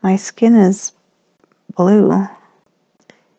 My skin is blue.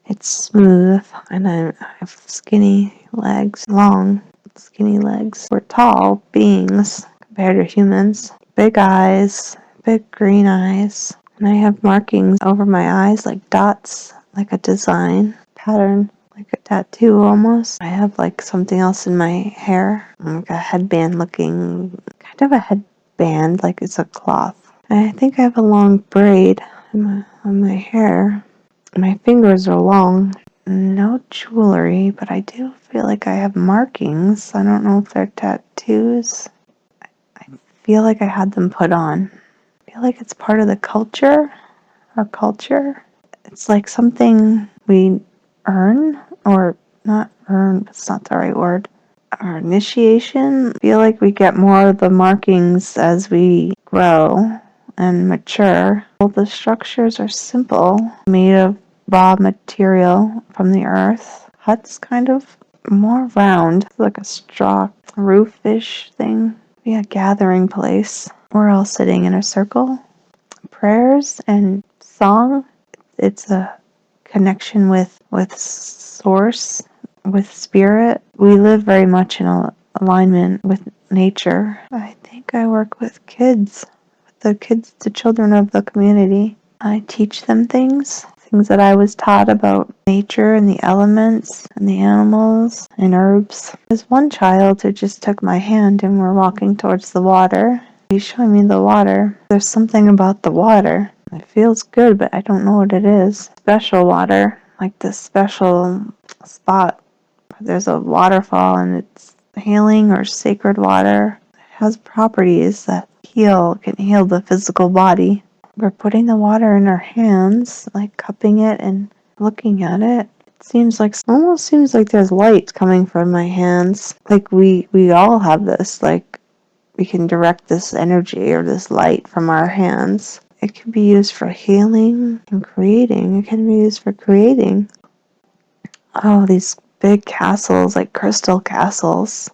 It's smooth, and I have skinny legs, long, skinny legs. We're tall beings compared to humans. Big eyes, big green eyes. And I have markings over my eyes, like dots, like a design pattern, like a tattoo almost. I have like something else in my hair, like a headband looking, kind of a headband, like it's a cloth. I think I have a long braid on my hair. My fingers are long. No jewelry, but I do feel like I have markings. I don't know if they're tattoos. I feel like I had them put on. I feel like it's part of the culture, our culture. It's like something we earn, or not earn, that's not the right word. Our initiation. I feel like we get more of the markings as we grow and mature. Well, the structures are simple, made of raw material from the earth. Huts kind of more round, like a straw roofish thing. Be a gathering place. We're all sitting in a circle. Prayers and song. It's a connection with source, with spirit. We live very much in alignment with nature. I think I work with kids, the children of the community. I teach them things that I was taught about nature and the elements and the animals and herbs. There's one child who just took my hand and we're walking towards the water. He's showing me the water. There's something about the water. It feels good, but I don't know what it is. Special water, like this special spot. There's a waterfall and it's healing or sacred water. It has properties that can heal the physical body. We're putting the water in our hands, like cupping it and looking at it. Almost seems like there's light coming from my hands. Like we all have this, like we can direct this energy or this light from our hands. It can be used for healing and creating. It can be used for creating. Oh, these big castles, like crystal castles,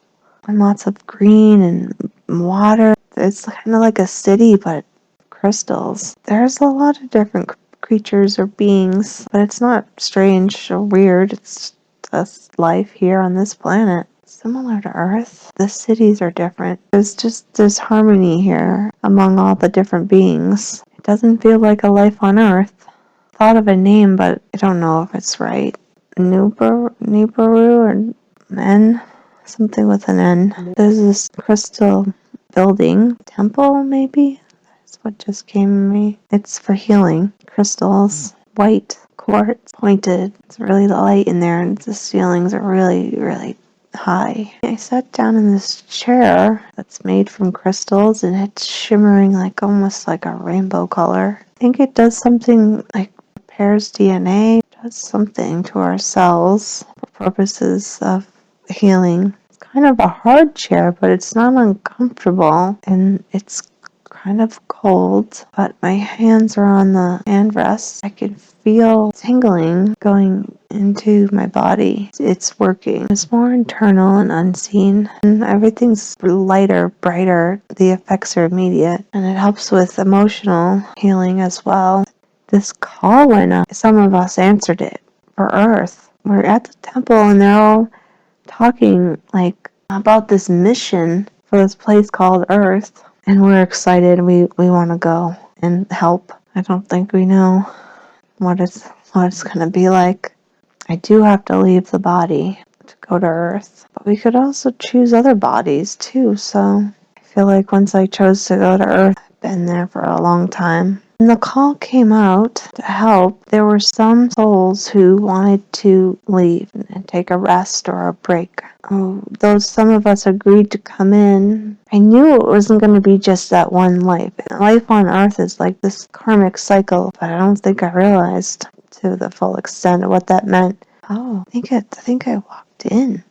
and lots of green and water. It's kind of like a city, but crystals. There's a lot of different creatures or beings, but it's not strange or weird. It's just life here on this planet. Similar to Earth. The cities are different. There's harmony here among all the different beings. It doesn't feel like a life on Earth. Thought of a name, but I don't know if it's right. Nibiru or N? Something with an N. There's this crystal building. Temple, maybe? That's what just came to me. It's for healing. Crystals. White. Quartz. Pointed. It's really light in there, and the ceilings are really, really high. I sat down in this chair that's made from crystals, and it's shimmering like almost like a rainbow color. I think it does something like repairs DNA, does something to our cells for purposes of healing. It's kind of a hard chair, but it's not uncomfortable, and it's kind of cold, but my hands are on the handrest. I can feel tingling going into my body. It's working. It's more internal and unseen, and everything's lighter, brighter. The effects are immediate, and it helps with emotional healing as well. This call went up. Some of us answered it for Earth. We're at the temple, and they're all talking like about this mission for this place called Earth. And we're excited. We want to go and help. I don't think we know what it's going to be like. I do have to leave the body to go to Earth. But we could also choose other bodies too. So I feel like once I chose to go to Earth, I've been there for a long time. When the call came out to help, there were some souls who wanted to leave and take a rest or a break. Some of us agreed to come in. I knew it wasn't going to be just that one life. Life on Earth is like this karmic cycle, but I don't think I realized to the full extent of what that meant. Oh, I think I walked in.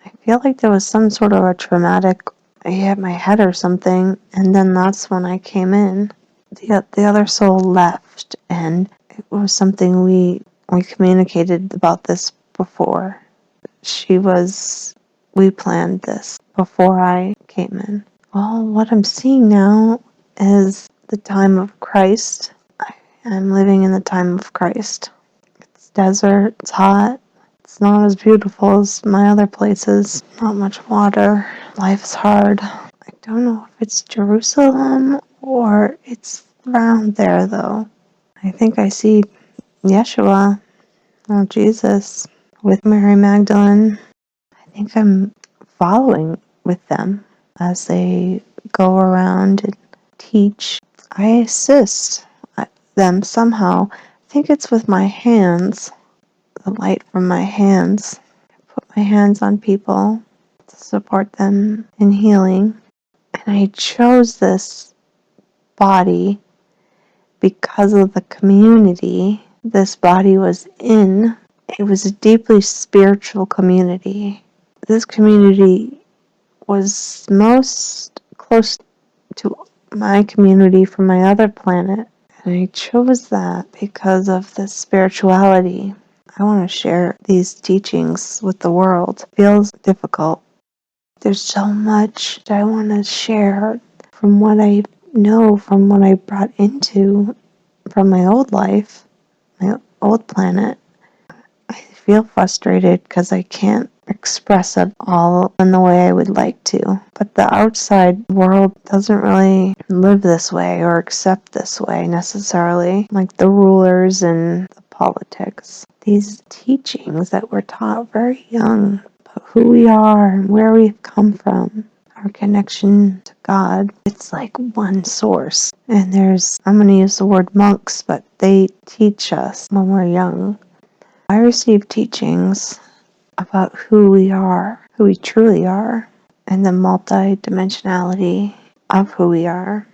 I feel like there was some sort of a traumatic. I hit my head or something, and then that's when I came in. The other soul left, and it was something we communicated about this before. We planned this before I came in. Well, what I'm seeing now is the time of Christ. I'm living in the time of Christ. It's desert, it's hot, it's not as beautiful as my other places, not much water, life's hard. I don't know if it's Jerusalem or it's around there though. I think I see Yeshua, or Jesus, with Mary Magdalene. I think I'm following with them as they go around and teach. I assist them somehow. I think it's with my hands, the light from my hands. I put my hands on people to support them in healing. And I chose this body because of the community this body was in. It was a deeply spiritual community. This community was most close to my community from my other planet. And I chose that because of the spirituality. I want to share these teachings with the world. It feels difficult. There's so much I want to share from what I know, from what I brought into from my old life, my old planet. I feel frustrated because I can't express it all in the way I would like to. But the outside world doesn't really live this way or accept this way necessarily, like the rulers and the politics. These teachings that we're taught very young about who we are and where we've come from, our connection to God, it's like one source. And I'm going to use the word monks, but they teach us when we're young. I received teachings about who we are, who we truly are, and the multi-dimensionality of who we are.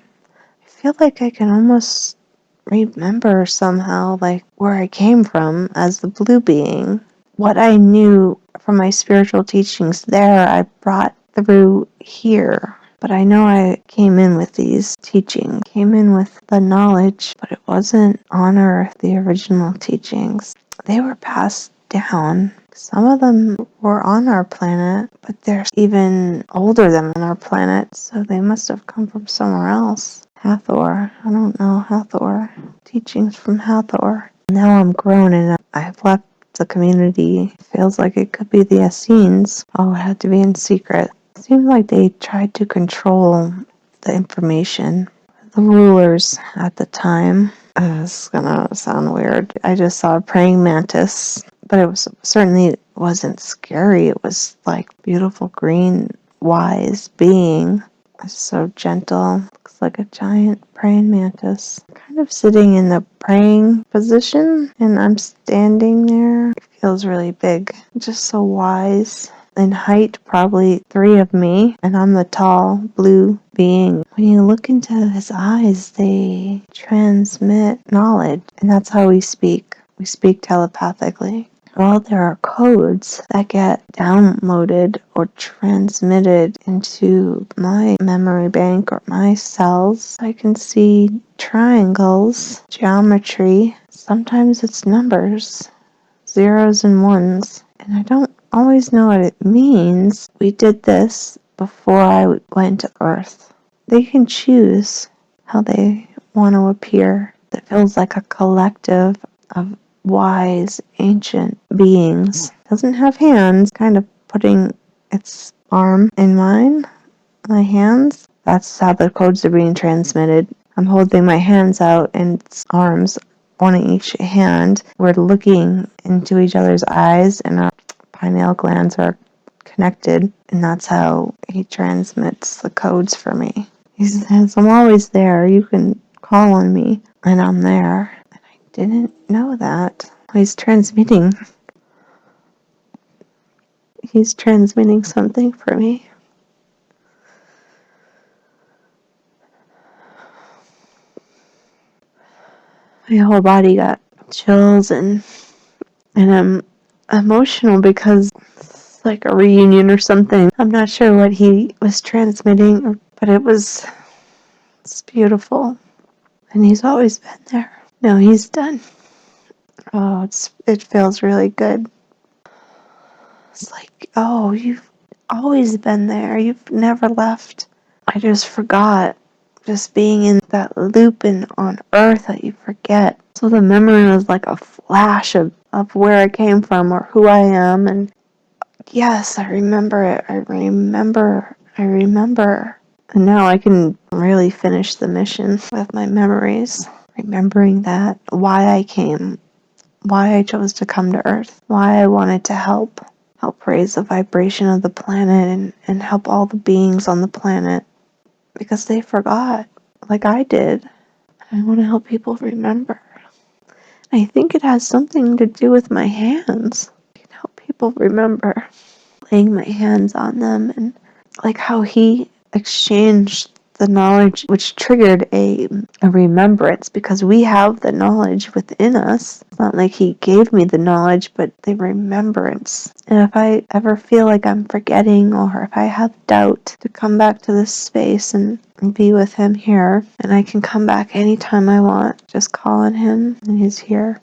I feel like I can almost remember somehow like where I came from as the blue being. What I knew from my spiritual teachings there, I brought through here. But I know I came in with these teachings, came in with the knowledge, but it wasn't on earth, the original teachings. They were passed down. Some of them were on our planet, but they're even older than our planet, so they must have come from somewhere else. Hathor. I don't know Hathor. Teachings from Hathor. Now I'm grown and I've left the community. Feels like it could be the Essenes. Oh, it had to be in secret. It seems like they tried to control the information. The rulers at the time. It's gonna sound weird. I just saw a praying mantis, but it was certainly wasn't scary. It was like beautiful green, wise being. It's so gentle. Looks like a giant praying mantis. Kind of sitting in the praying position, and I'm standing there. It feels really big. Just so wise. In height, probably 3 of me, and I'm the tall blue being. When you look into his eyes, they transmit knowledge, and that's how we speak. We speak telepathically. Well, there are codes that get downloaded or transmitted into my memory bank or my cells. I can see triangles, geometry. Sometimes it's numbers, zeros and ones. And I don't always know what it means. We did this before I went to Earth. They can choose how they want to appear. It feels like a collective of wise, ancient beings. Doesn't have hands, kind of putting its arm in mine, my hands. That's how the codes are being transmitted. I'm holding my hands out and its arms, one in each hand. We're looking into each other's eyes and our pineal glands are connected, and that's how he transmits the codes for me. He says, I'm always there. You can call on me, and I'm there. And I didn't know that. He's transmitting. He's transmitting something for me. My whole body got chills, and I'm emotional because it's like a reunion or something. I'm not sure what he was transmitting, but it's beautiful. And he's always been there. No, he's done. Oh, it feels really good. It's like, oh, you've always been there. You've never left. I just forgot just being in that loop and on earth that you forget. So the memory was like a flash of where I came from or who I am. And yes, I remember it. I remember. And now I can really finish the mission with my memories. Remembering that, why I came, why I chose to come to Earth, why I wanted to help raise the vibration of the planet and help all the beings on the planet. Because they forgot, like I did. I want to help people remember. I think it has something to do with my hands. I can help people remember. Laying my hands on them and like how he exchanged the knowledge, which triggered a remembrance, because we have the knowledge within us. It's not like he gave me the knowledge, but the remembrance. And if I ever feel like I'm forgetting, or if I have doubt, to come back to this space and be with him here, and I can come back anytime I want. Just call on him and he's here.